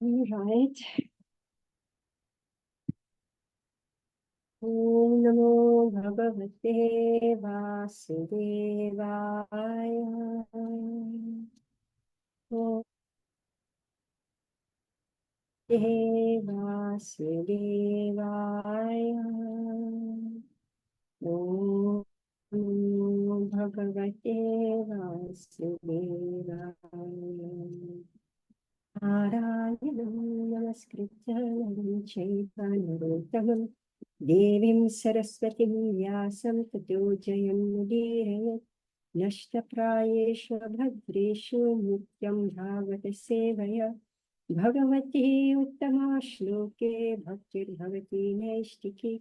All right. Om Namo Bhagavate Vasudevaya. Om Vasudevaya. Om Namo Bhagavate Vasudevaya. नारायणं नमस्कृत्य नरं चैव नरोत्तमं देवीं सरस्वतीं व्यासं ततो जयमुदीरयेत् नष्टप्रायेषु भद्रेषु नित्यं भागवतसेवया भगवती उत्तमा श्लोके भक्तिर्भवती नैष्टिकी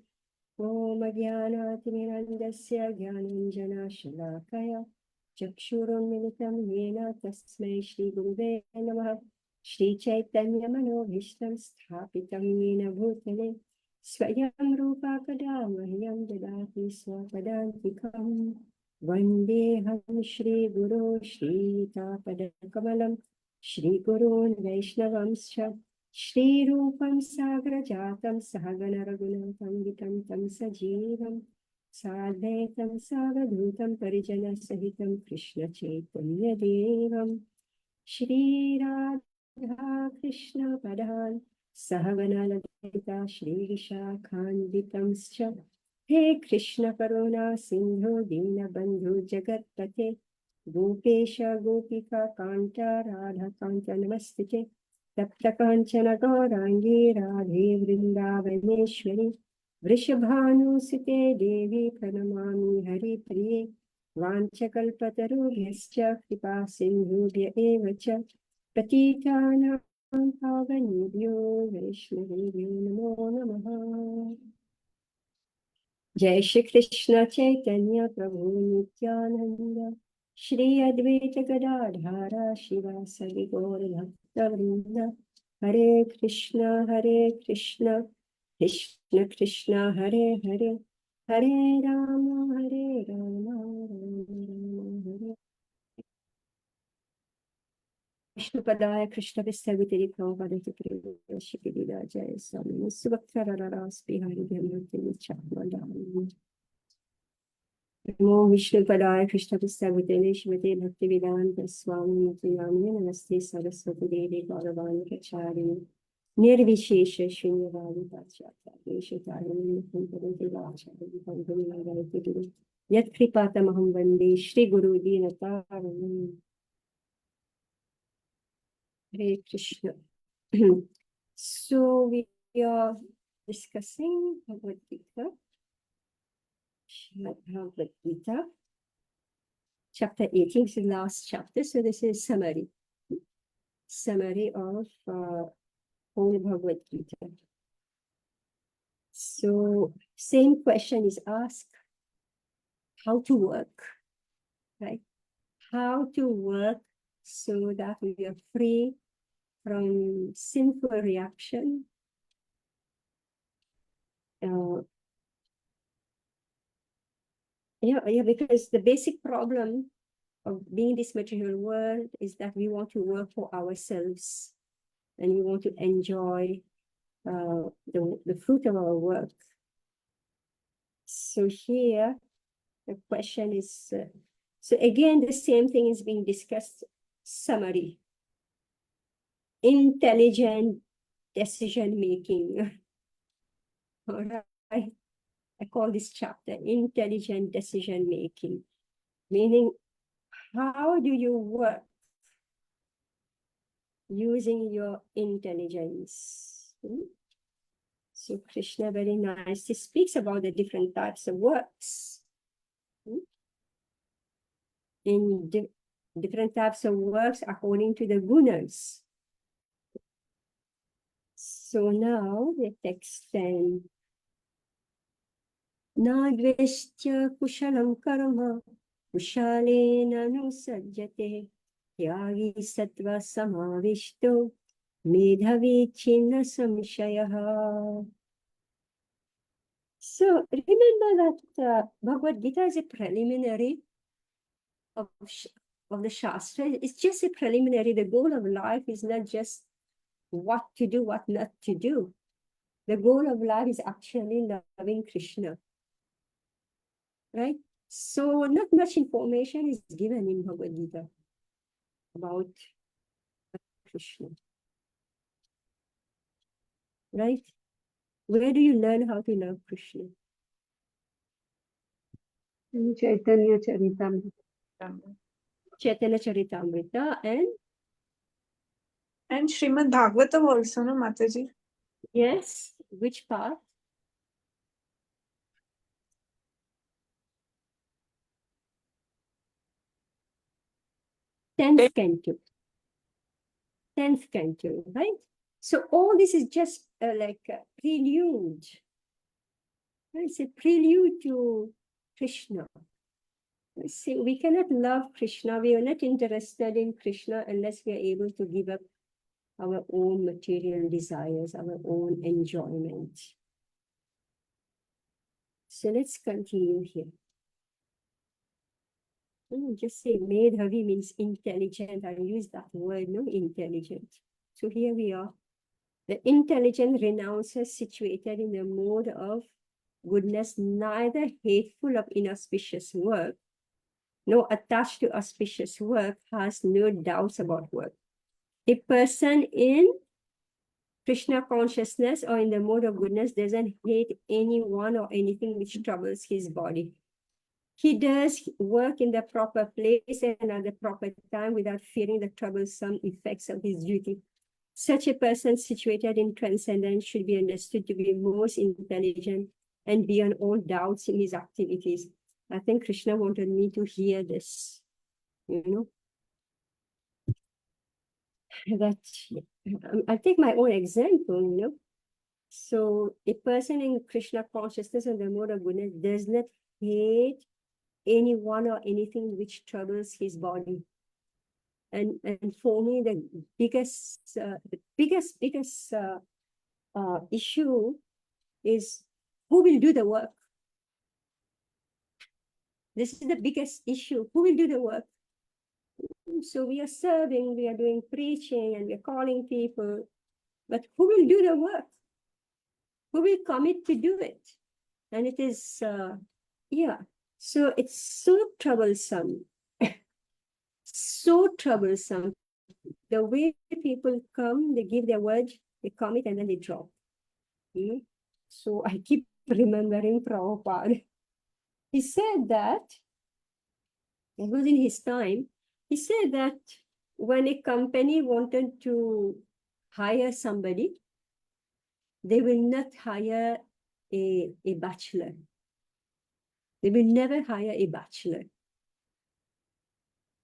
ॐ ज्ञानातिमिरन्दस्य ज्ञानाञ्जनशलाकया चक्षुरुन्मिलितं येन तस्मै श्रीगुरुवे नमः श्रीचैतन्यमनोभीष्टं स्थापितं येन भूतले स्वयं रूपा कदा मह्यं ददाति स्वपदान्तिकं वन्देऽहं श्रीगुरो श्रीयुतापदकमलं श्रीगुरून् वैष्णवंश्च श्रीरूपं सागरजातं सहगणरघुनाथं वितं तं सजीवं साद्वैतं सावधूतं परिजनसहितं कृष्णचैतन्यदेवं श्रीराधा कृष्णपदान् सहगणललिता श्रीविशाखान्वितंश्च हे कृष्ण करुणा सिन्धु दीनबन्धु जगत्पते गोपेश गोपिका कान्त राधाकान्त नमस्ते तप्त काञ्चन गौराङ्गी राधे वृन्दावनेश्वरी वृषभानुसुते देवी प्रणमामि हरिप्रिये वाञ्छकल्पतरुभ्यश्च कृपा सिन्धुभ्य एव च पतितानां पावनेभ्यो वैष्णवेभ्यो नमो नमः। जय श्री कृष्ण चैतन्य प्रभु नित्यानंद श्री अद्वैत गदाधर शिवासदि गौर भक्तवृंद हरे कृष्ण कृष्ण कृष्ण हरे हरे हरे राम राम हरे विष्णुपदाय कृष्णविस्तविते प्रभुपदति प्रियशिखिला जय स्वामी सुभक्तररास बिहारी ब्रह्मति नमो विष्णुपदाय कृष्णविस्तविते श्रीमते भक्तिवेदांत स्वामी नित्यामिने नमस्ते सरस्वती देवी गौरवाणी प्रचारिणे निर्विशेष शून्यवादी पाश्चात्य देशतारिणी कुंतले वाचार्य पंगुनि गुरु यत्कृपातमहं वन्दे श्रीगुरु दीनतारिणम् Hare Krishna. So we are discussing Bhagavad Gita, Srimad Bhagavad Gita, chapter 18, is the last chapter. So this is summary of whole Bhagavad Gita. So same question is asked: how to work, right? How to work so that we are free from sinful reaction. Because the basic problem of being in this material world is that we want to work for ourselves and we want to enjoy the fruit of our work. So here the question is, so again the same thing is being discussed, summary. Intelligent decision making. All right. I call this chapter Intelligent Decision Making, meaning how do you work using your intelligence? So Krishna very nicely speaks about the different types of works. In different types of works according to the gunas. So now the text then. Nadveshya kushalam karma kushalena nusajjate tyagi sattva samavishto medhavi chinna samshayaha. So remember that Bhagavad Gita is a preliminary of the Shastra. It's just a preliminary. The goal of life is not just what to do, what not to do. The goal of life is actually loving Krishna, right? So not much information is given in Bhagavad Gita about Krishna, right? Where do you learn how to love Krishna? In Chaitanya Charitamrita. Chaitanya Charitamrita and Srimad Bhagavatam also, no, Mataji? yes, which part? 10th canto. 10th canto, right? So all this is just like a prelude. It's a prelude to Krishna. See, we cannot love Krishna. We are not interested in Krishna unless we are able to give up our own material desires, our own enjoyment. So let's continue here. Just say Medhavi means intelligent. I use that word, no, intelligent. So here we are. The intelligent renouncer situated in the mode of goodness, neither hateful of inauspicious work, nor attached to auspicious work, has no doubts about work. A person in Krishna consciousness or in the mode of goodness doesn't hate anyone or anything which troubles his body. He does work in the proper place and at the proper time without fearing the troublesome effects of his duty. Such a person situated in transcendence should be understood to be most intelligent and beyond all doubts in his activities. I think Krishna wanted me to hear this, that I'll take my own example, So a person in Krishna consciousness and the mode of goodness does not hate anyone or anything which troubles his body. And for me, the biggest issue is who will do the work. This is the biggest issue. Who will do the work? So we are serving, we are doing preaching, and we are calling people, but who will do the work? Who will commit to do it? And it is, so it's so troublesome. So troublesome. The way people come, they give their word, they commit, and then they drop. So I keep remembering Prabhupada. He said that, it was in his time, he said that when a company wanted to hire somebody, they will not hire a bachelor. They will never hire a bachelor.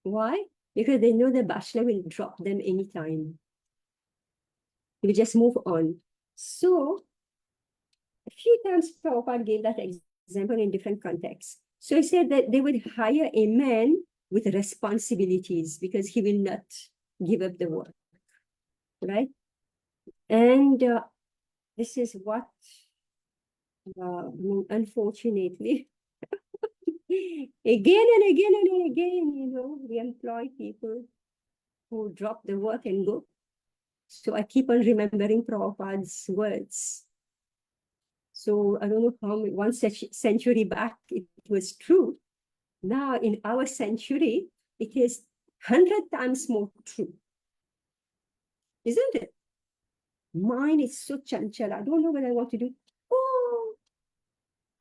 Why? Because they know the bachelor will drop them anytime. They will just move on. So a few times Prabhupada gave that example in different contexts. So he said that they would hire a man with responsibilities because he will not give up the work, right? And this is what, unfortunately, again and again and again, we employ people who drop the work and go. So I keep on remembering Prabhupada's words. So I don't know how many, one century back it was true. Now in our century, it is 100 times more true. Isn't it? Mine is so chanchal. I don't know what I want to do. Oh,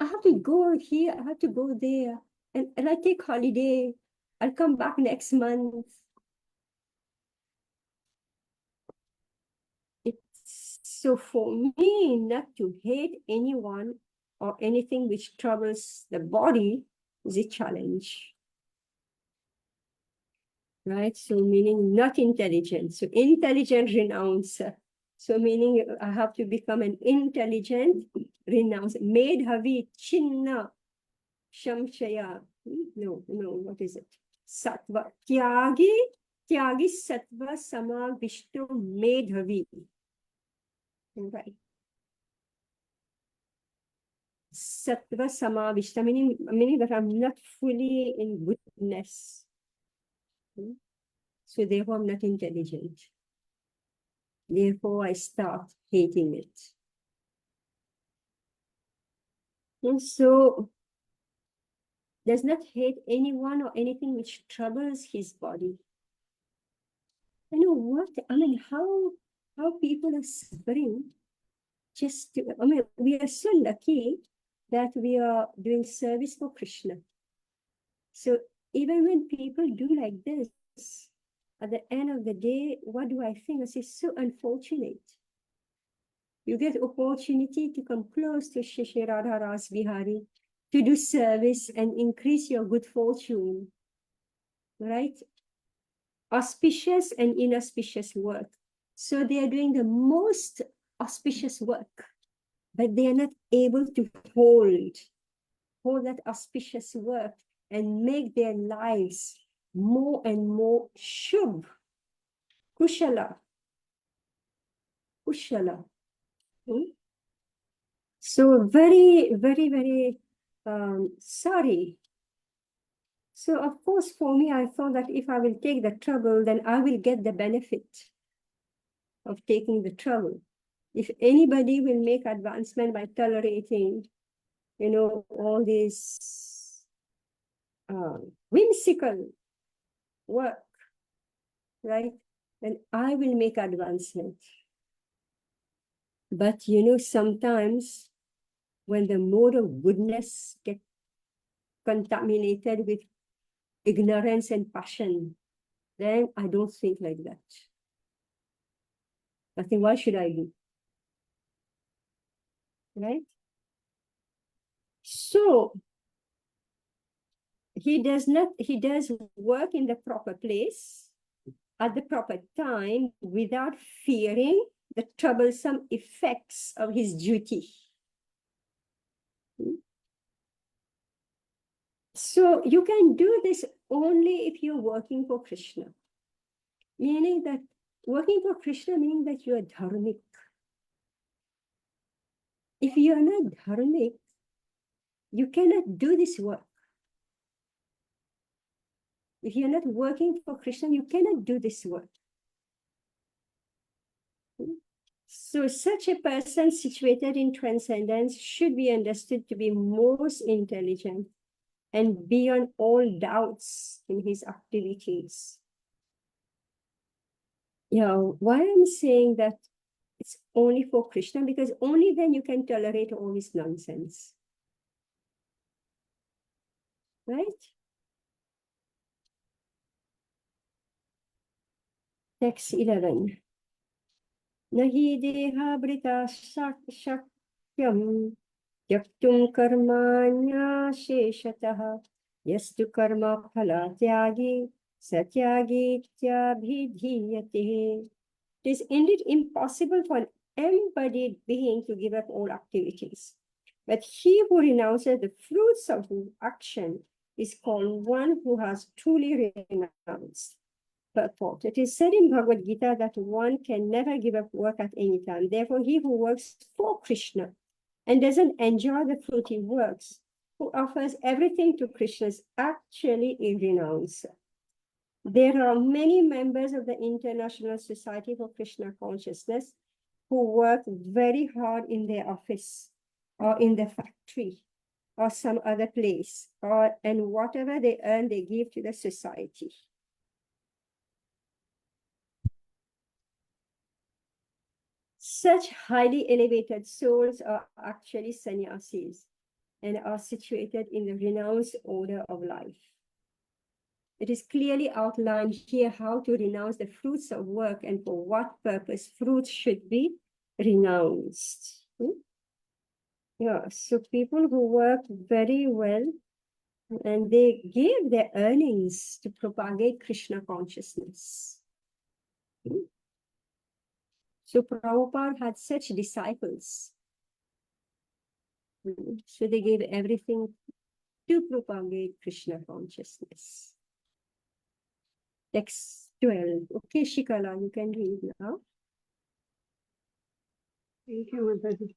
I have to go here. I have to go there. And I take holiday. I'll come back next month. So for me, not to hate anyone or anything which troubles the body is a challenge. Right? So meaning not intelligent. So intelligent renouncer. So meaning I have to become an intelligent renouncer. Medhavi chinna shamshaya. No, what is it? Sattva. Tyagi sattva sama vishnu medhavi. Right. Sattva samavishta, meaning that I'm not fully in goodness. So therefore I'm not intelligent. Therefore, I start hating it. And so, does not hate anyone or anything which troubles his body. You know what? I mean, how people are suffering just to, I mean, we are so lucky that we are doing service for Krishna. So even when people do like this, at the end of the day, what do I think? I say, so unfortunate. You get opportunity to come close to Shri Shri Radha Ras Bihari, to do service and increase your good fortune, right? Auspicious and inauspicious work. So they are doing the most auspicious work, but they are not able to hold that auspicious work and make their lives more and more shubh, kushala. Hmm? So very, very, very sorry. So of course, for me, I thought that if I will take the trouble, then I will get the benefit of taking the trouble. If anybody will make advancement by tolerating, you know, all this whimsical work, right? Then I will make advancement. But you know, sometimes when the mode of goodness get contaminated with ignorance and passion, then I don't think like that. I think, why should I do? Right? So he does work in the proper place at the proper time without fearing the troublesome effects of his duty. So you can do this only if you're working for Krishna. Meaning that working for Krishna meaning that you are dharmic. If you are not dharmic, you cannot do this work. If you're not working for Krishna, you cannot do this work. So such a person situated in transcendence should be understood to be most intelligent and beyond all doubts in his activities. Why I'm saying that it's only for Krishna, because only then you can tolerate all this nonsense. Right? Text 11. Nahi deha brita shakyam yaktum karmanya sheshatah yastu karma phala tyagi satyagi tyabhidhiyate. It is indeed impossible for an embodied being to give up all activities. But he who renounces the fruits of action is called one who has truly renounced. Purport. It is said in Bhagavad Gita that one can never give up work at any time. Therefore, he who works for Krishna and doesn't enjoy the fruit he works, who offers everything to Krishna, is actually a renouncer. There are many members of the International Society for Krishna Consciousness who work very hard in their office or in the factory or some other place, and whatever they earn, they give to the society. Such highly elevated souls are actually sannyasis and are situated in the renounced order of life. It is clearly outlined here how to renounce the fruits of work and for what purpose fruits should be renounced. Yeah, so people who work very well and they give their earnings to propagate Krishna consciousness. So Prabhupada had such disciples. So they gave everything to propagate Krishna consciousness. Text 12. Okay, Shikala, you can read now. Thank you, Mataji.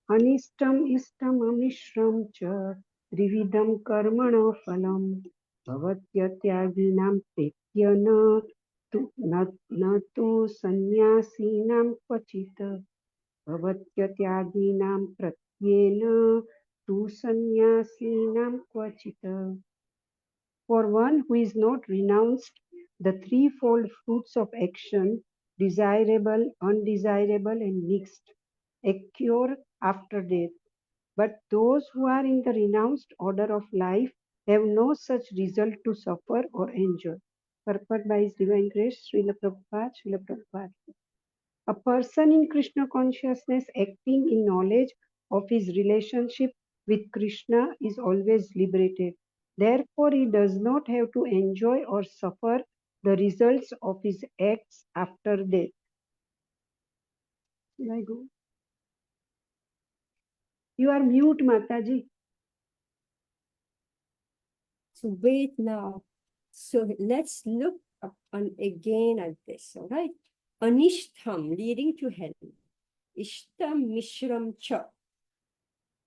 Anistam istam amishram cha trividam karmana phalam bhavatya tyaginam tetyana न तु सन्न्यासीनां क्वचित् भवत्यत्यागीनां प्रत्येन तु सन्न्यासीनां क्वचित्. For one who is not renounced the threefold fruits of action, desirable, undesirable, and mixed, occur after death. But those who are in the renounced order of life have no such result to suffer or enjoy. Purport by His Divine Grace, Srila Prabhupada, Srila Prabhupada. A person in Krishna consciousness acting in knowledge of his relationship with Krishna is always liberated. Therefore, he does not have to enjoy or suffer the results of his acts after death. Shall I go? You are mute, Mataji. So wait now. So let's look up again at this, all right? Anishtham, leading to hell. Ishtam Mishram Cha,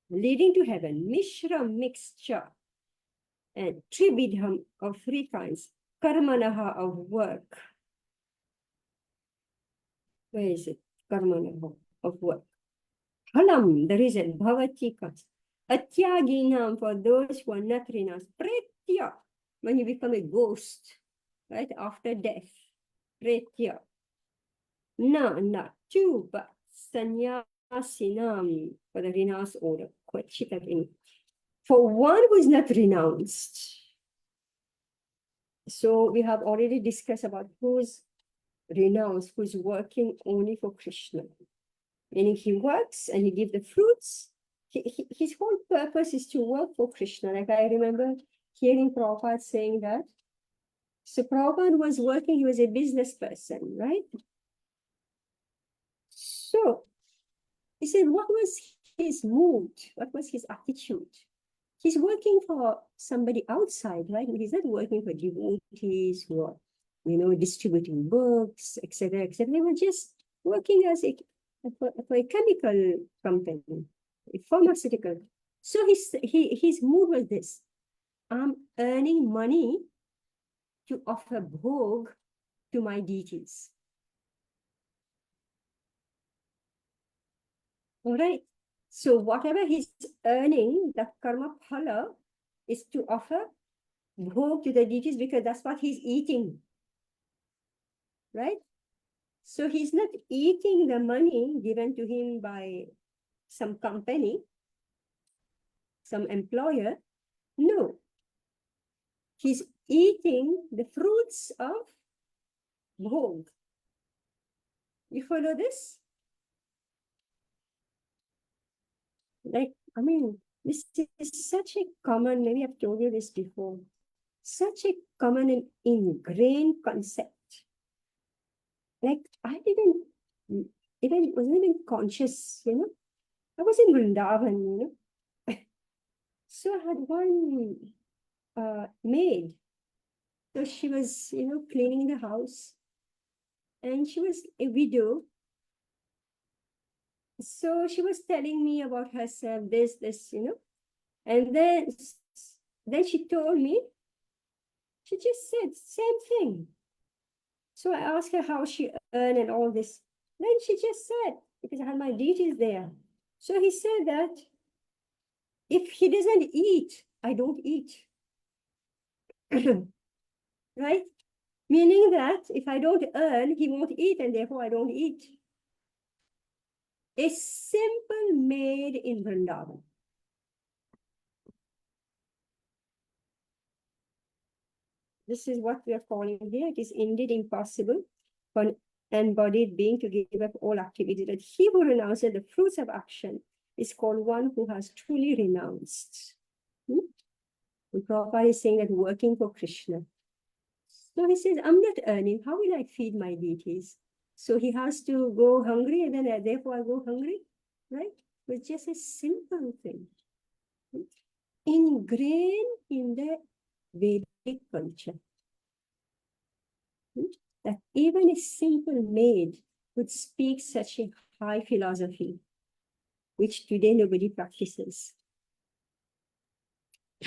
leading to heaven. Mishram, mixture. And Tribidham of three kinds. Karmanaha, of work. Where is it? Karmanaha, of work. Phalam, the reason. Bhavati comes. Atyaginam, for those who are not renounced. Pretya, when you become a ghost, right, after death. Pretya. No, not two, but sannyasinam, for the renounced order. Kvachitavini. For one who is not renounced. So we have already discussed about who's renounced, who's working only for Krishna. Meaning he works and he gives the fruits. His whole purpose is to work for Krishna. Like I remember hearing Prabhupada saying that. So Prabhupada was working, he was a business person, right? So he said, what was his mood? What was his attitude? He's working for somebody outside, right? He's not working for devotees who are, distributing books, etc., etc. They were just working as for a chemical company, a pharmaceutical. So his mood was this: I'm earning money to offer bhog to my deities. All right. So whatever he's earning, the karma phala is to offer bhog to the deities because that's what he's eating. Right? So he's not eating the money given to him by some company, some employer. No. He's eating the fruits of bhog. You follow this? Like, this is such a common, maybe I've told you this before, such a common and ingrained concept. Like, I wasn't even conscious, I was in Vrindavan, So I had one maid. So she was, cleaning the house. And she was a widow. So she was telling me about herself, this, And then she told me, she just said same thing. So I asked her how she earned and all this. Then she just said, because I had my deities there. So he said that if he doesn't eat, I don't eat. Right? Meaning that if I don't earn, he won't eat, and therefore I don't eat. A simple maid in Vrindavan. This is what we are calling here. It is indeed impossible for an embodied being to give up all activity. That he who renounces the fruits of action is called one who has truly renounced. And Prabhupada is saying that working for Krishna. So he says, I'm not earning. How will I feed my deities? So he has to go hungry, and then therefore I go hungry, right? It's just a simple thing. Ingrained in the Vedic culture. That even a simple maid would speak such a high philosophy, which today nobody practices.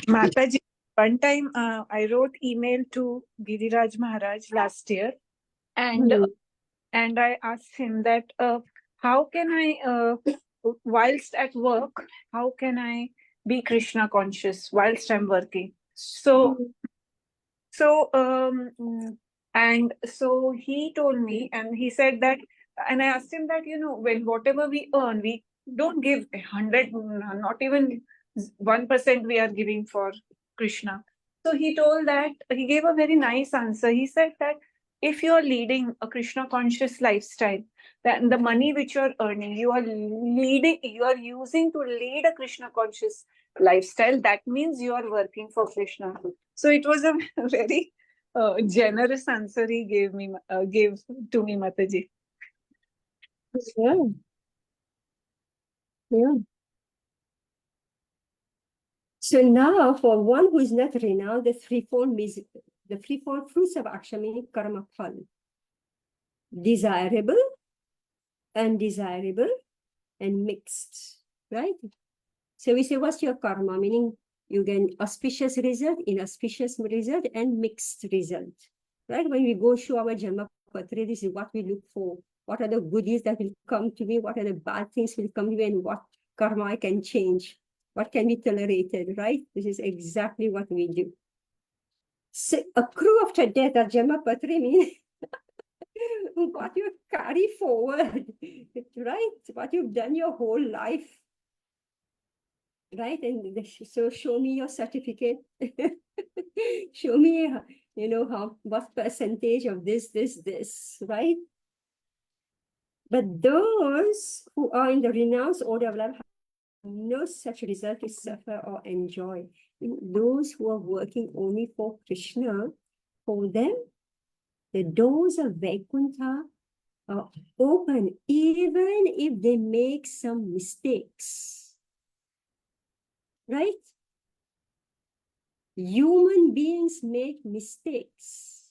Mataji, one time I wrote email to Giriraj Maharaj last year, And Hmm. and I asked him that how can I whilst at work, how can I be Krishna conscious whilst I'm working? So and so he told me, and he said that, and I asked him that, when whatever we earn, we don't give 100, not even 1% we are giving for Krishna. So he told that, he gave a very nice answer. He said that if you are leading a Krishna conscious lifestyle, then the money which you are earning, you are using to lead a Krishna conscious lifestyle. That means you are working for Krishna. So it was a very generous answer he gave to me, Mataji. Yeah. Yeah. So now, for one who is not renowned, the threefold fruits of action, meaning karma phal: desirable, undesirable, and mixed. Right? So we say, what's your karma? Meaning you get auspicious result, inauspicious result, and mixed result. Right? When we go show our Janma Patra, this is what we look for. What are the goodies that will come to me? What are the bad things will come to me? And what karma I can change? What can be tolerated, right? This is exactly what we do. So accrue after death, our Janma Patra means what you carry forward, right? What you've done your whole life. Right? And so show me your certificate. Show me, what percentage of this, right? But those who are in the renounced order of life have no such result to suffer or enjoy. Those who are working only for Krishna, for them, the doors of Vaikuntha are open, even if they make some mistakes. Right? Human beings make mistakes,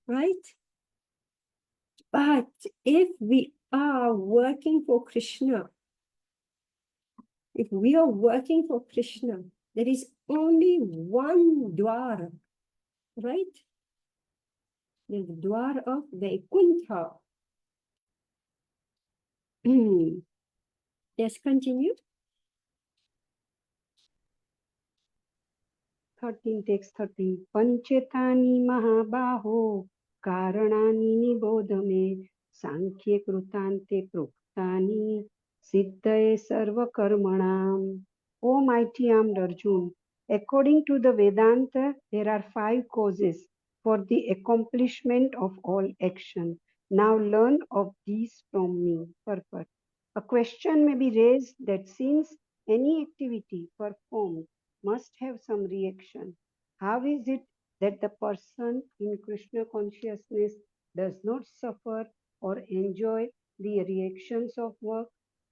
right? But if we are working for Krishna, there is only one dwar, right? The dwar of Vaikuntha. Let's continue. 13 text 13 Panchetani Mahabaho Karanani Nibodhame Sankhye Krutante Proktani Siddhaye Sarva Karmanam. O mighty armed Arjun, according to the Vedanta, there are 5 causes for the accomplishment of all action. Now learn of these from me. Purport. A question may be raised that since any activity performed must have some reaction, how is it that the person in Krishna consciousness does not suffer or enjoy the reactions of work?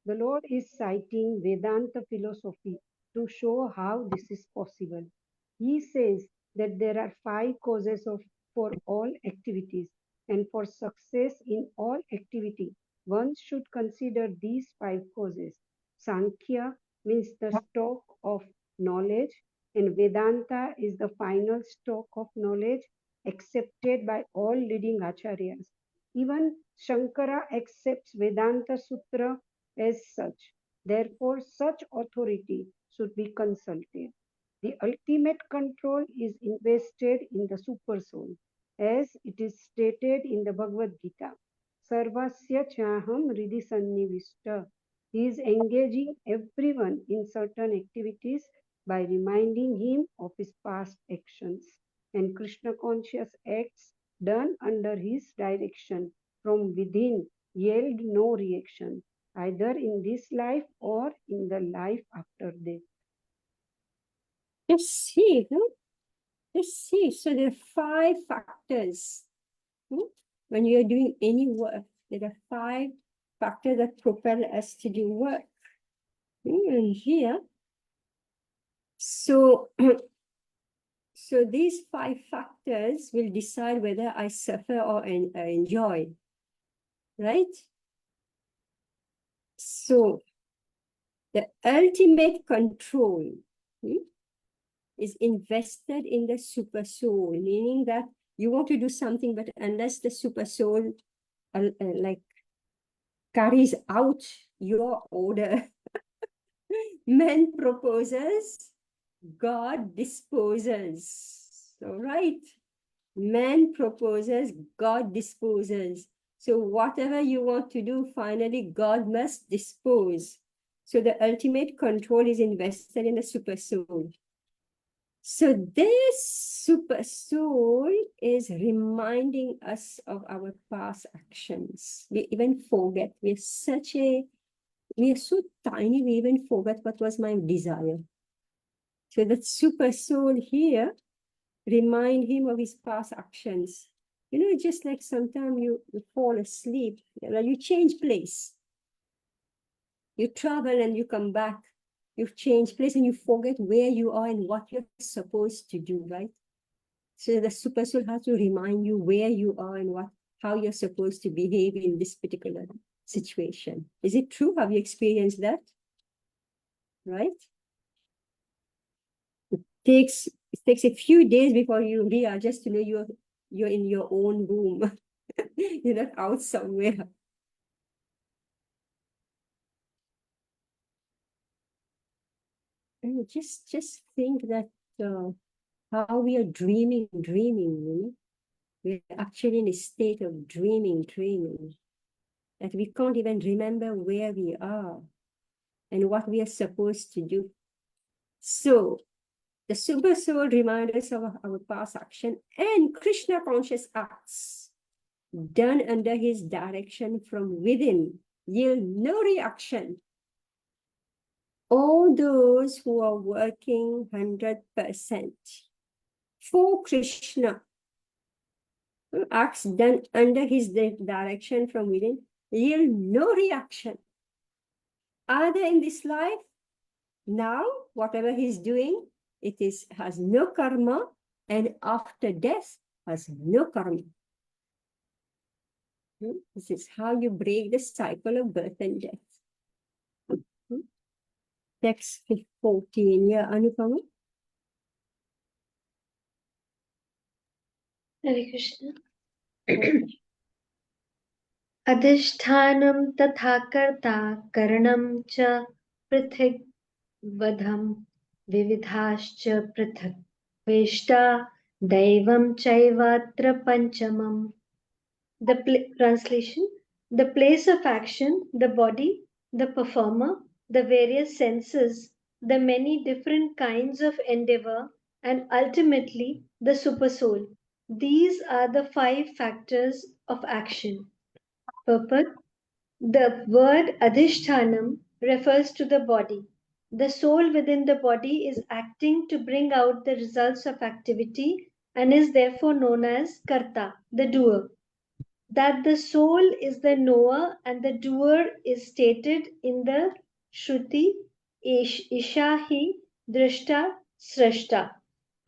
The Lord is citing Vedanta philosophy to show how this is possible. He says that there are 5 causes for all activities, and for success in all activity, one should consider these 5 causes. Sankhya means the stock of knowledge, and Vedanta is the final stock of knowledge accepted by all leading acharyas. Even Shankara accepts Vedanta Sutra as such. Therefore, such authority should be consulted. The ultimate control is invested in the Supersoul, as it is stated in the Bhagavad Gita. Sarvasya chaham ridhi sannivishta. He is engaging everyone in certain activities by reminding him of his past actions. And Krishna conscious acts done under his direction from within yield no reaction, either in this life or in the life after death. Let's see, no? Let's see. So there are 5 factors. When you're doing any work, there are 5 factors that propel us to do work. And here, so these 5 factors will decide whether I suffer or I enjoy, right? So the ultimate control is invested in the super soul, meaning that You want to do something, but unless the super soul like carries out your order, man proposes, God disposes. So, right? Man proposes, God disposes. So whatever you want to do, finally God must dispose. So the ultimate control is invested in the super soul. So this super soul is reminding us of our past actions. We even forget. We are so tiny, we even forget what was my desire. So that super soul here remind him of his past actions. You know, just like sometimes you fall asleep, you change place. You travel and you come back. You change place and you forget where you are and what you're supposed to do, right? So the super soul has to remind you where you are and how you're supposed to behave in this particular situation. Is it true? Have you experienced that? Right? It takes a few days before you readjust to know you're in your own room. You're not out somewhere. And just think that how we are dreaming, you know? We're actually in a state of dreaming, that we can't even remember where we are and what we are supposed to do. So the super soul reminds us of our past action and Krishna conscious acts done under his direction from within yield no reaction. All those who are working 100% for Krishna, acts done under his direction from within, yield no reaction. Either in this life, now, whatever he's doing, has no karma, and after death has no karma. This is how you break the cycle of birth and death. Text 14. Yeah, Anupama. Hare Krishna. Adhishthanam tatha karta karanam cha prithik vadham vividhascha prithak veshta daivam chaivatra panchamam. Translation: the place of action, the body, the performer, the various senses, the many different kinds of endeavor, and ultimately the supersoul. These are the 5 factors of action. Purport: the word adhishthanam refers to the body. The soul within the body is acting to bring out the results of activity and is therefore known as karta, the doer. That the soul is the knower and the doer is stated in the Shruti Ishahi Drishta Srashta,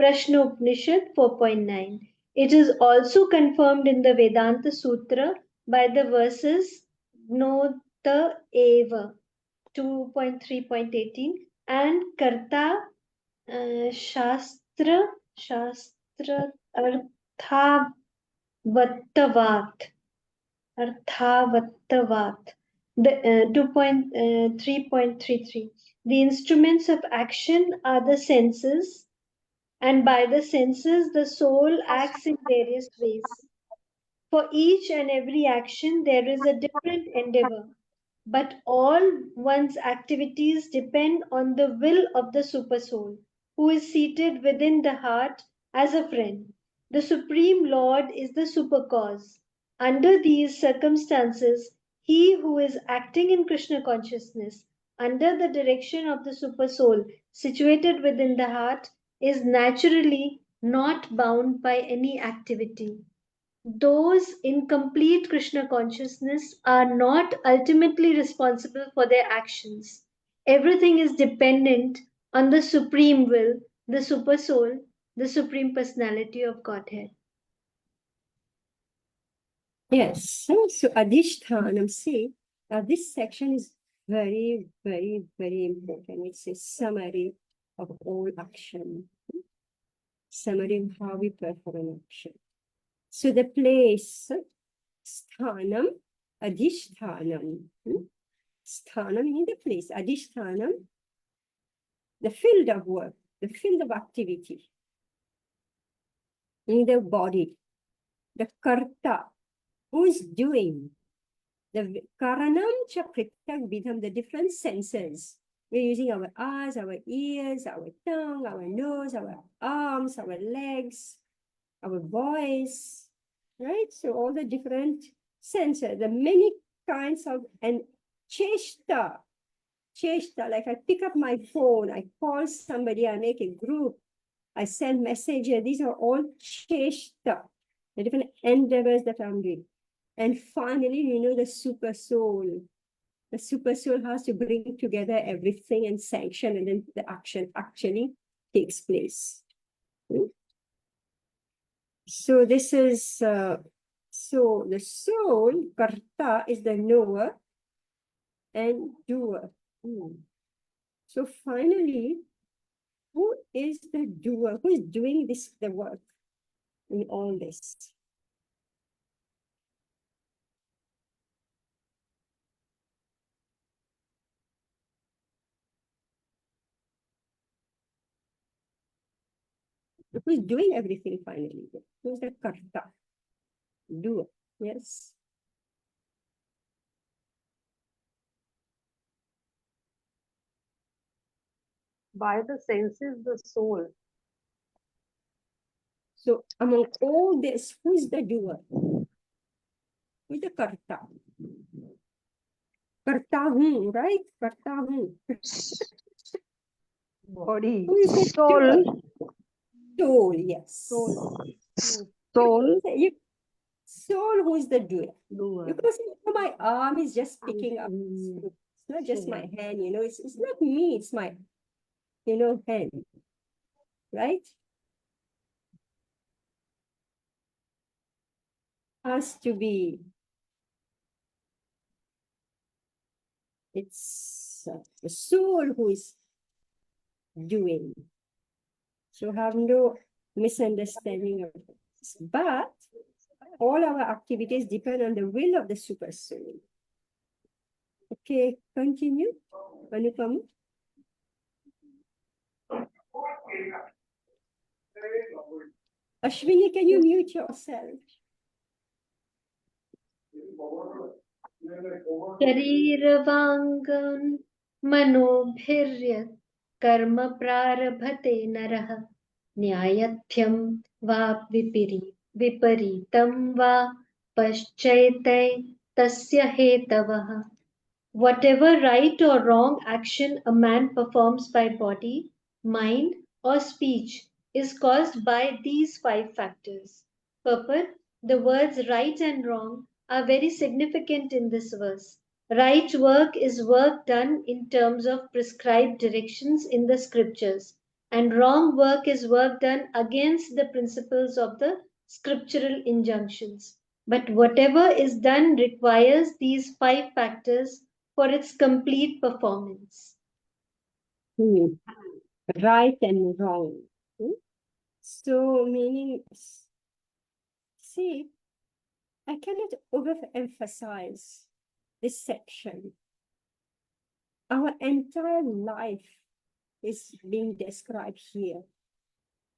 Prashnopanishad 4.9. It is also confirmed in the Vedanta Sutra by the verses Gnota Eva 2.3.18 and Karta Shastra Artha Vattavat, Arthavattavat, the 2.3.33. The instruments of action are the senses, and by the senses, the soul acts in various ways. For each and every action, there is a different endeavor, but all one's activities depend on the will of the Supersoul, who is seated within the heart as a friend. The Supreme Lord is the Supercause. Under these circumstances, he who is acting in Krishna consciousness under the direction of the Supersoul situated within the heart is naturally not bound by any activity. Those in complete Krishna consciousness are not ultimately responsible for their actions. Everything is dependent on the Supreme Will, the Supersoul, the Supreme Personality of Godhead. Yes, so Adhishthanam, see, this section is very, very, very important. It's a summary of all action, summary of how we perform action. So the place, sthanam, adhishthanam. Sthanam meaning the place, adhishthanam, the field of work, the field of activity, in the body, the karta, who is doing, the karanam cha pritak vidham, the different senses. We're using our eyes, our ears, our tongue, our nose, our arms, our legs, our voice, right? So all the different senses, the many kinds of, and cheshta, like I pick up my phone, I call somebody, I make a group, I send messages. These are all cheshta, the different endeavors that I'm doing. And finally, the super soul. The super soul has to bring together everything and sanction, and then the action actually takes place. So this is, so the soul, karta, is the knower and doer. So finally, who is the doer? Who is doing the work in all this? Who's doing everything finally? Who's the karta? Doer. Yes. By the senses, the soul. So among all this, who's the doer? Who's the karta? Karta hu, right? Karta hu. Body. Who is the Soul. doer? Soul, yes. Soul. Soul, who is the doer? Doer. Because my arm is just picking up. It's not just my hand, it's not me, it's my, hand. Right? Has to be. It's the soul who is doing. So have no misunderstanding of this. But all our activities depend on the will of the super soul. Okay, continue. Anupam. Ashwini, can you mute yourself? शरीरवाङ्गं मनोभिर्यत् कर्म प्रारभते नरः न्यायत्यं वा विपरीतं वा पश्चैते तस्य हेतवः. Whatever right or wrong action a man performs by body, mind, or speech is caused by these 5 factors. Purport: the words right and wrong are very significant in this verse. Right work is work done in terms of prescribed directions in the scriptures, and wrong work is work done against the principles of the scriptural injunctions. But whatever is done requires these 5 factors for its complete performance. Right and wrong. So meaning, see, I cannot overemphasize this section. Our entire life is being described here.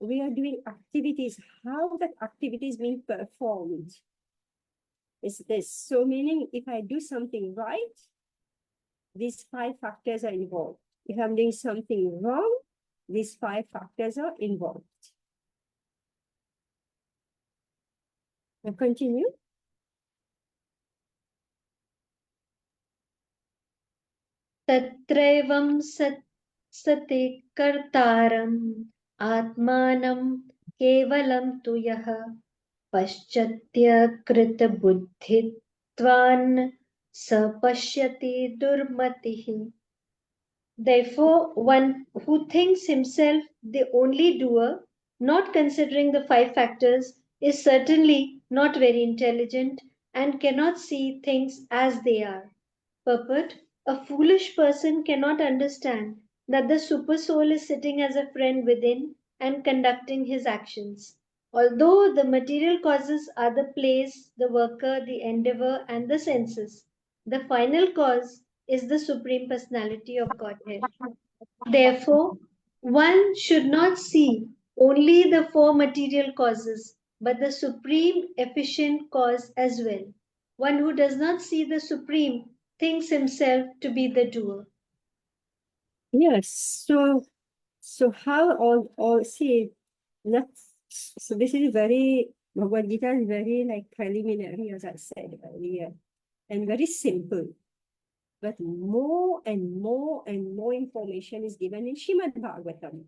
We are doing activities. How that activity is being performed is this. So meaning, if I do something right, these 5 factors are involved. If I'm doing something wrong, these 5 factors are involved. Now continue. Tatraivam sati kartaram atmanam kevalam tu yaha paschatya krita buddhitvan sapashyati durmatihi. Therefore, one who thinks himself the only doer, not considering the 5 factors, is certainly not very intelligent and cannot see things as they are. Purport: a foolish person cannot understand that the super soul is sitting as a friend within and conducting his actions. Although the material causes are the place, the worker, the endeavor, and the senses, the final cause is the Supreme Personality of Godhead. Therefore, one should not see only the four material causes, but the supreme efficient cause as well. One who does not see the supreme thinks himself to be the doer. Yes, so how all see, let's, so this is very, Bhagavad Gita is very like preliminary, as I said earlier, and very simple. But more and more and more information is given in Srimad Bhagavatam.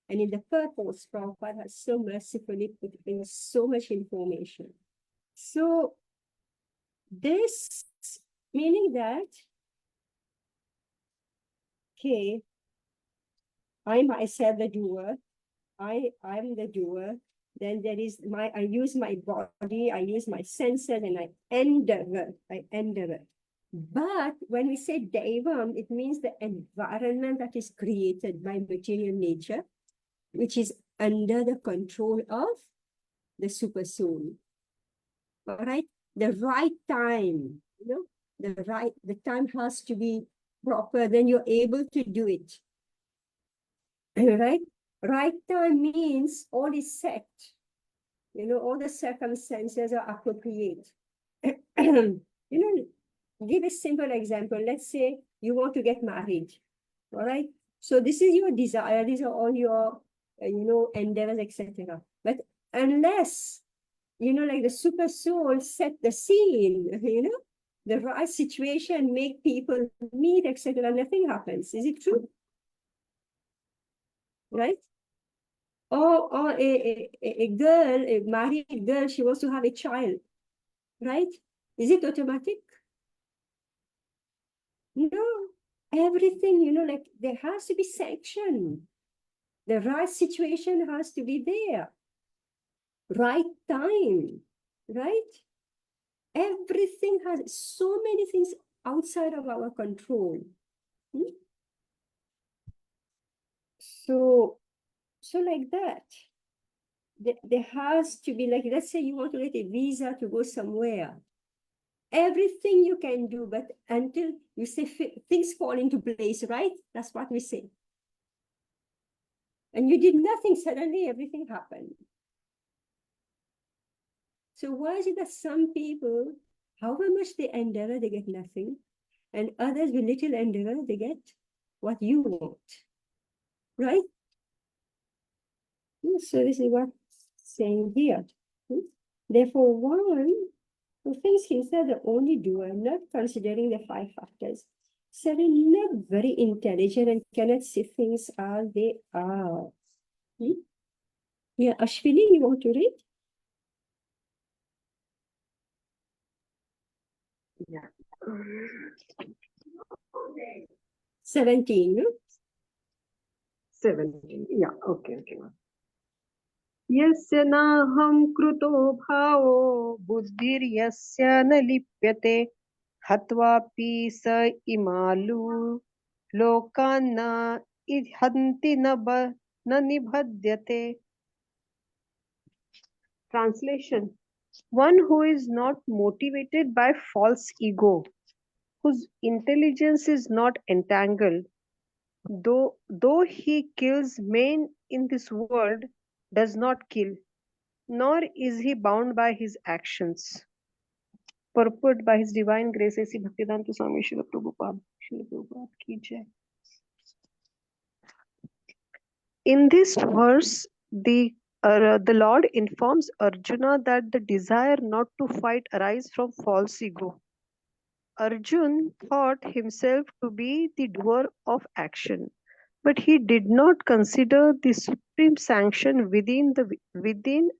And in the purpose, Prabhupada has so mercifully put in so much information. So this meaning that, okay, I myself the doer, I'm the doer, then there is I use my body, I use my senses, and I endeavor. But when we say Devam, it means the environment that is created by material nature, which is under the control of the super soul. All right? The right time, the time has to be proper, then you're able to do it. Right? Right time means all is set. All the circumstances are appropriate. Give a simple example. Let's say you want to get married. All right. So this is your desire. These are all your, endeavors, etc. But unless, like the super soul set the scene, the right situation, make people meet, etc., nothing happens. Is it true? Right? Or a girl, a married girl, she wants to have a child, right? Is it automatic? No, everything, like there has to be sanction. The right situation has to be there. Right time, right? Everything has so many things outside of our control. So like that. There has to be, like, let's say you want to get a visa to go somewhere. Everything you can do, but until you say things fall into place, right? That's what we say. And you did nothing, suddenly everything happened. So why is it that some people, however much they endeavor, they get nothing, and others with little endeavor, they get what you want, right? So this is what saying here. Therefore, one who thinks himself the only doer, not considering the five factors, certainly not very intelligent and cannot see things as they are. Yeah, Ashwini, you want to read? Yeah. 17, no? 17. Yeah, okay. यस्य नाहं कृतो भावो बुद्धिर्यस्य न लिप्यते हत्वापि स इमालु लोकान् न इहन्ति न निबध्यते. Translation: one who is not motivated by false ego, whose intelligence is not entangled, though he kills men in this world, does not kill, nor is he bound by his actions. Purport by His Divine Grace A.C. Bhaktivedanta Swami Srila Prabhupada. Srila Prabhupada ki jai. In this verse, the Lord informs Arjuna that the desire not to fight arises from false ego. Arjun thought himself to be the doer of action, but he did not consider the supreme sanction within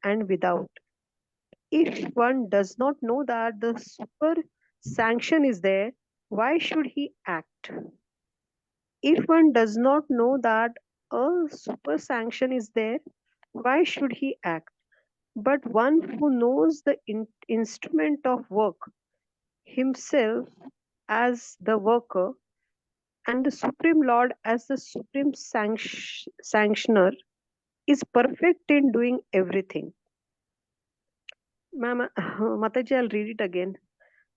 and without. If one does not know that the super sanction is there, why should he act? If one does not know that a super sanction is there, why should he act? But one who knows the instrument of work, himself as the worker, and the Supreme Lord as the supreme sanctioner, is perfect in doing everything. Ma'am, Mataji, I'll read it again.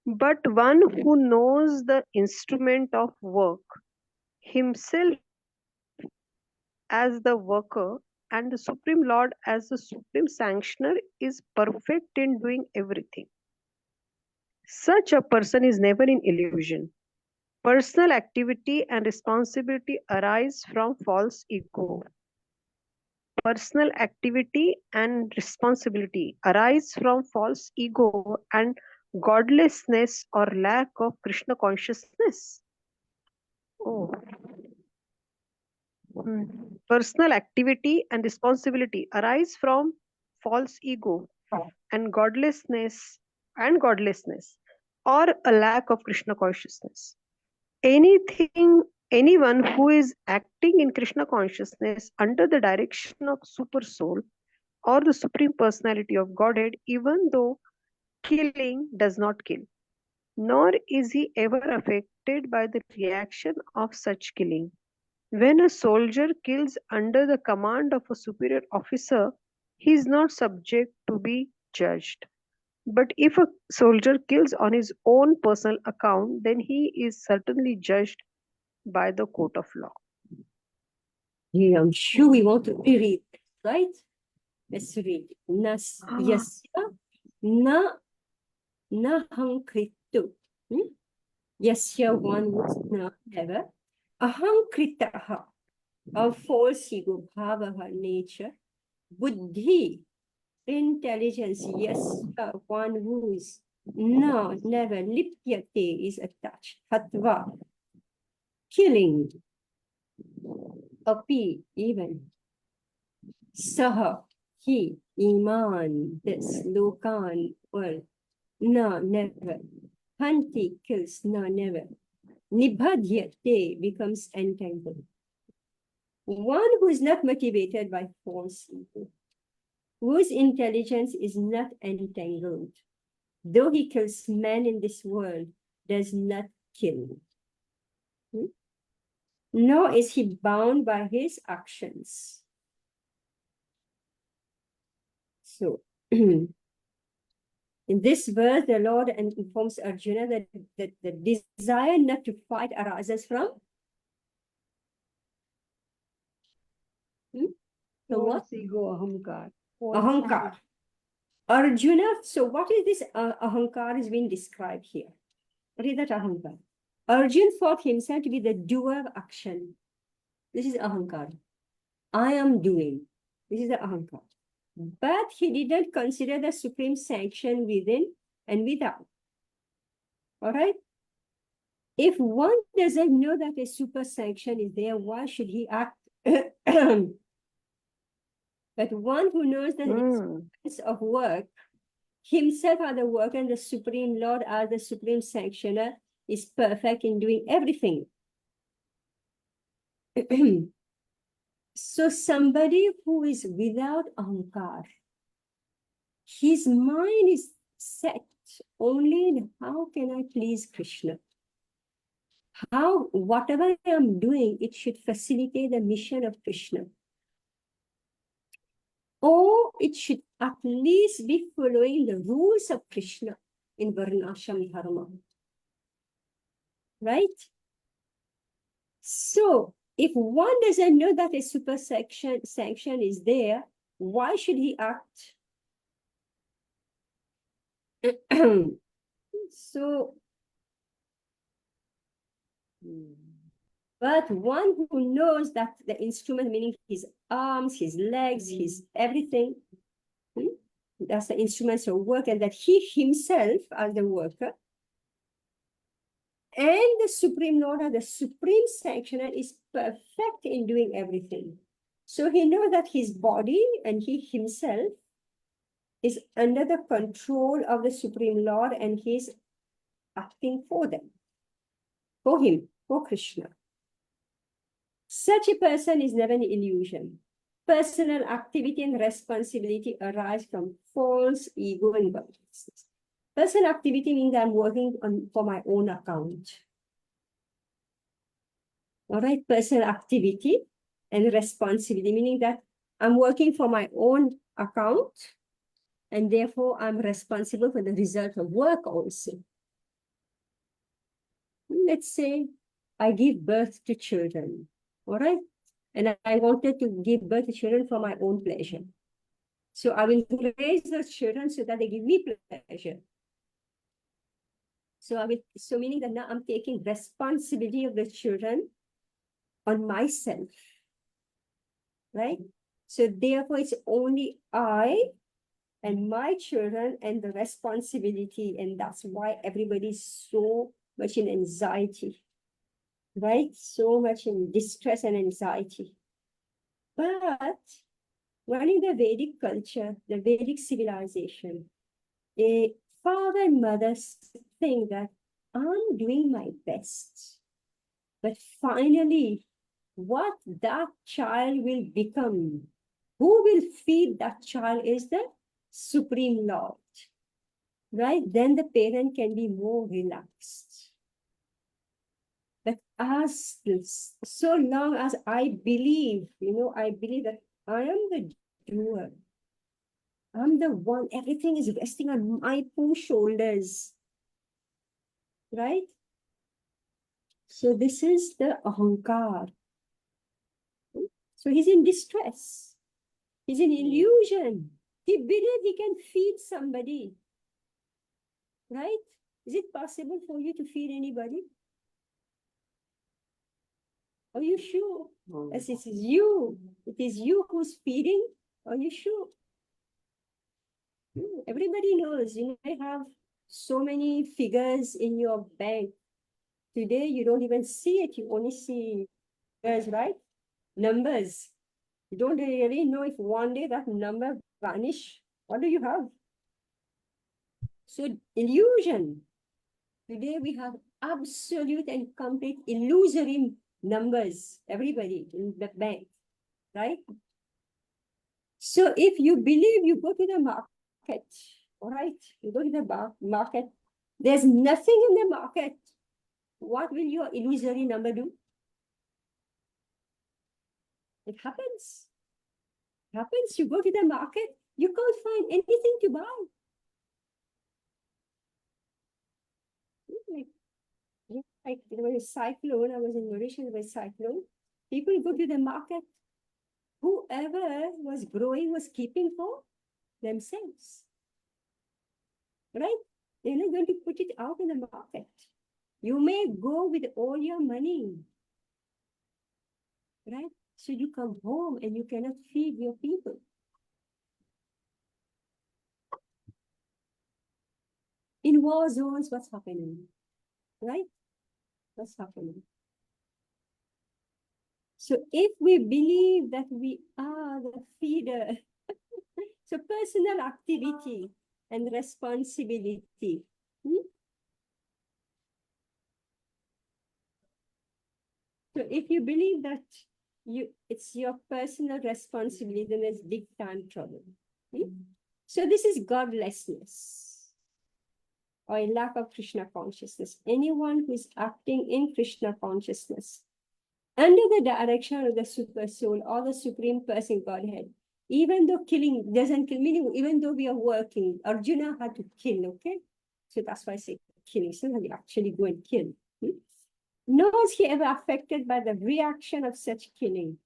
But one who knows the instrument of work, himself as the worker, and the Supreme Lord as the Supreme Sanctioner, is perfect in doing everything. Such a person is never in illusion. Personal activity and responsibility arise from false ego. Personal activity and responsibility arise from false ego and godlessness or lack of Krishna consciousness. Oh. Hmm. Personal activity and responsibility arise from false ego and godlessness or a lack of Krishna consciousness. Anyone who is acting in Krishna consciousness under the direction of Super Soul or the Supreme Personality of Godhead, even though killing does not kill, nor is he ever affected by the reaction of such killing. When a soldier kills under the command of a superior officer, he is not subject to be judged. But if a soldier kills on his own personal account, then he is certainly judged by the court of law. Yeah, I'm sure we want to reread it, right? Let's read. Yasya na hankritu. Yasya one was na never. Ahankritaha of false ego, bhavaha nature. Buddhi, intelligence, yasya one whose never lipyate is attached. Hatva, killing. Api, even. Saha, he, iman, this, lokan, world. No, never. Hanti kills, no, never. Nibhadhyate becomes entangled. One who is not motivated by false ego, whose intelligence is not entangled, though he kills men in this world, does not kill. Nor is he bound by his actions. So, in this verse, the Lord informs Arjuna that the desire not to fight arises from the what? False ego, ahamkar. False Ahankar. Arjuna, so what is this ahankar is being described here? What is that ahankar? Arjuna thought himself to be the doer of action. This is ahankar. I am doing. This is the ahankar. But he didn't consider the supreme sanction within and without. All right? If one doesn't know that a super sanction is there, why should he act? But one who knows the importance of work, himself as the worker and the Supreme Lord as the Supreme Sanctioner, is perfect in doing everything. So somebody who is without ahankar, his mind is set only in how can I please Krishna? How, whatever I am doing, it should facilitate the mission of Krishna. Or it should at least be following the rules of Krishna in Varnashram Dharma. Right? So, if one doesn't know that a super sanction is there, why should he act? So, but one who knows that the instrument, meaning his arms, his legs, his everything, that's the instruments of work, and that he himself as the worker and the Supreme Lord as the Supreme Sanctioner is perfect in doing everything. So he knows that his body and he himself is under the control of the Supreme Lord and he's acting for them, for him, for Krishna. Such a person is never an illusion. Personal activity and responsibility arise from false ego and godlessness. Personal activity means I'm working for my own account. All right, personal activity and responsibility, meaning that I'm working for my own account and therefore I'm responsible for the result of work also. Let's say I give birth to children, all right? And I wanted to give birth to children for my own pleasure. So I will raise those children so that they give me pleasure. So meaning that now I'm taking responsibility of the children on myself, right? So therefore it's only I and my children and the responsibility, and that's why everybody's so much in anxiety, right? So much in distress and anxiety. But when in the Vedic culture, the Vedic civilization, a father and mother think that I'm doing my best. But finally, what that child will become, who will feed that child is the Supreme Lord, right? Then the parent can be more relaxed. But so long as I believe, I believe that I am the doer. I'm the one, everything is resting on my poor shoulders, right? So this is the ahankar. So he's in distress. He's in illusion. He believes he can feed somebody, right? Is it possible for you to feed anybody? Are you sure? As it is you who's feeding. Are you sure? Everybody knows you may have so many figures in your bank. Today, you don't even see it. You only see figures, right? Numbers. You don't really know if one day that number vanish. What do you have? So illusion. Today we have absolute and complete illusory numbers. Everybody in the bank, right? So if you believe, you go to the market, all right? You go to the market. There's nothing in the market. What will your illusory number do? It happens. It happens. You go to the market, you can't find anything to buy. Like there was a cyclone. I was in Mauritius, there was a cyclone. People go to the market. Whoever was growing was keeping for themselves. Right? They're not going to put it out in the market. You may go with all your money. Right? So you come home and you cannot feed your people. In war zones, what's happening? Right? What's happening? So if we believe that we are the feeder, so personal activity and responsibility. So if you believe that it's your personal responsibility, then there's big time trouble. So this is godlessness or a lack of Krishna consciousness. Anyone who is acting in Krishna consciousness under the direction of the super soul or the supreme person Godhead, even though killing doesn't kill, meaning even though we are working, Arjuna had to kill, okay? So that's why I say killing, so that we actually go and kill. Nor is he ever affected by the reaction of such killing.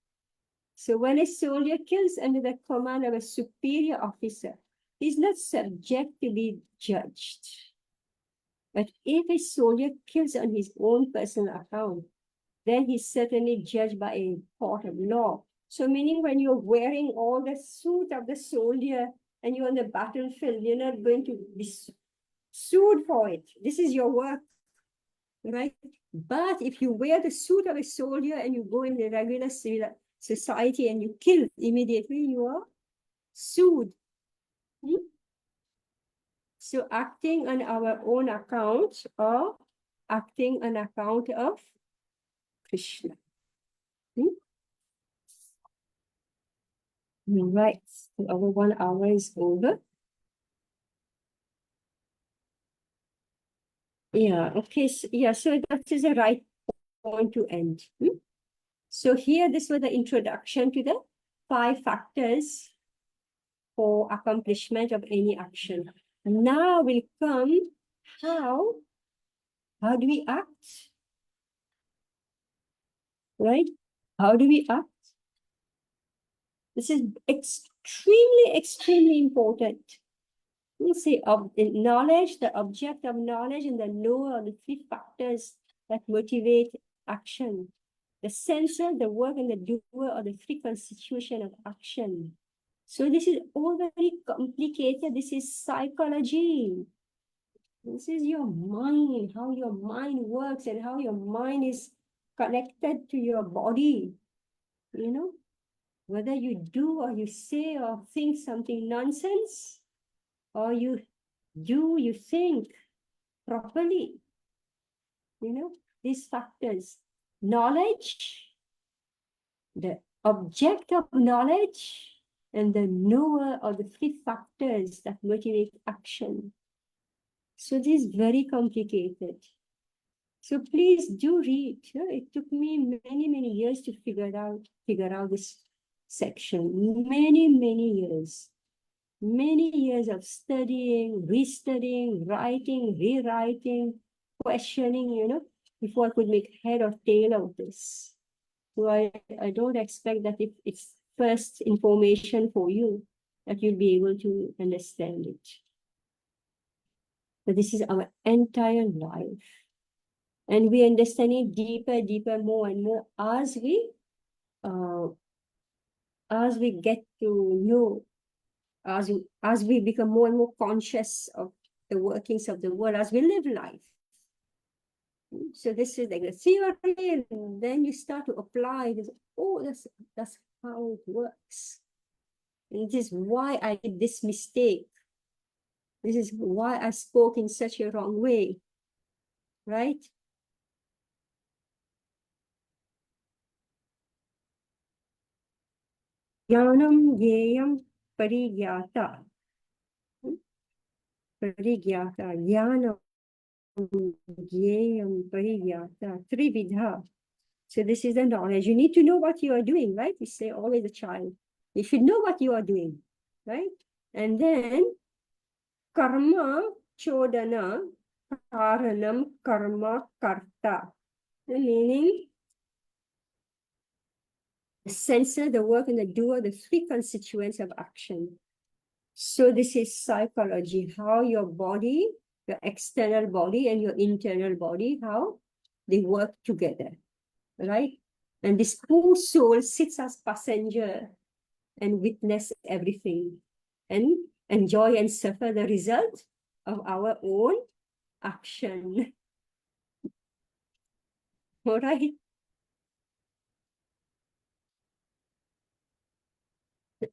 So when a soldier kills under the command of a superior officer, he's not subject to be judged. But if a soldier kills on his own personal account, then he's certainly judged by a court of law. So meaning when you're wearing all the suit of the soldier and you're on the battlefield, you're not going to be sued for it. This is your work, right? But if you wear the suit of a soldier and you go in the regular civil society and you kill immediately, you are sued. So acting on our own account or acting on account of Krishna. Right, so our 1 hour is over. Yeah, okay, so, so that is the right point to end. So here, this was the introduction to the 5 factors for accomplishment of any action. Now will come how do we act? Right? How do we act? This is extremely important. You see, knowledge, the object of knowledge, and the knower are the three factors that motivate action. The sensor, the work, and the doer are the three constitutions of action. So this is all very complicated. This is psychology. This is your mind, how your mind works and how your mind is connected to your body. You know, whether you do or you say or think something nonsense, or you think properly. You know, these factors. Knowledge, the object of knowledge, and the knower are the three factors that motivate action. So this is very complicated. So please do read. It took me many years to figure out this section. Many years. Many years of studying, restudying, writing, rewriting, questioning, before I could make head or tail of this. So I don't expect that if it's first information for you, that you'll be able to understand it. But this is our entire life. And we understand it deeper, more and more as we get to know, as we become more and more conscious of the workings of the world, as we live life. So this is like the theory, and then you start to apply this. Oh, that's how it works. And this is why I did this mistake. This is why I spoke in such a wrong way, right? Jnanam Jnayam Parigyata. Parigyata. Jnanam Jnayam Parigyata. Trividha. So this is the knowledge. You need to know what you are doing, right? We say always a child. You should know what you are doing, right? And then karma chodana karanam karma karta. Meaning the sensor, the work, and the doer, the three constituents of action. So this is psychology, how your body, your external body and your internal body, how they work together, right? And this poor soul sits as passenger and witness everything and enjoy and suffer the result of our own action. All right.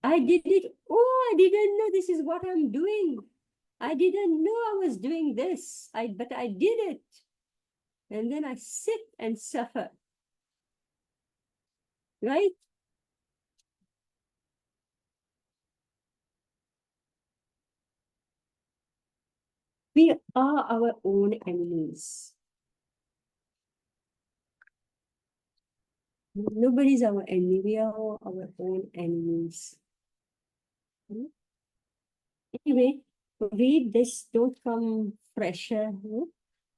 I did it. Oh, I didn't know this is what I'm doing. I didn't know I was doing this. But I did it. And then I sit and suffer. Right? We are our own enemies. Nobody's our enemy. We are all our own enemies. Anyway, read this. Don't come fresher.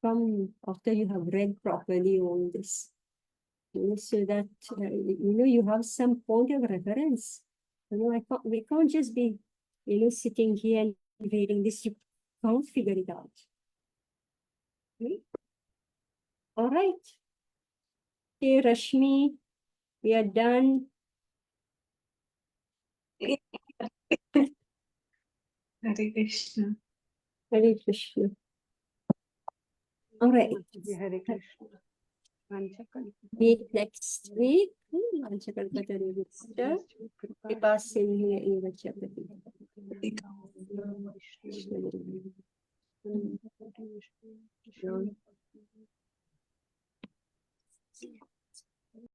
Come after you have read properly all this. So that you have some point of reference. We can't just be sitting here and reading this. You can't figure it out. Okay? All right. Okay, Rashmi, we are done. Hare Krishna. Hare Krishna. All right. Hare Krishna. Meet next week. Kripa Sindhu Eva Chapati. Vishnu.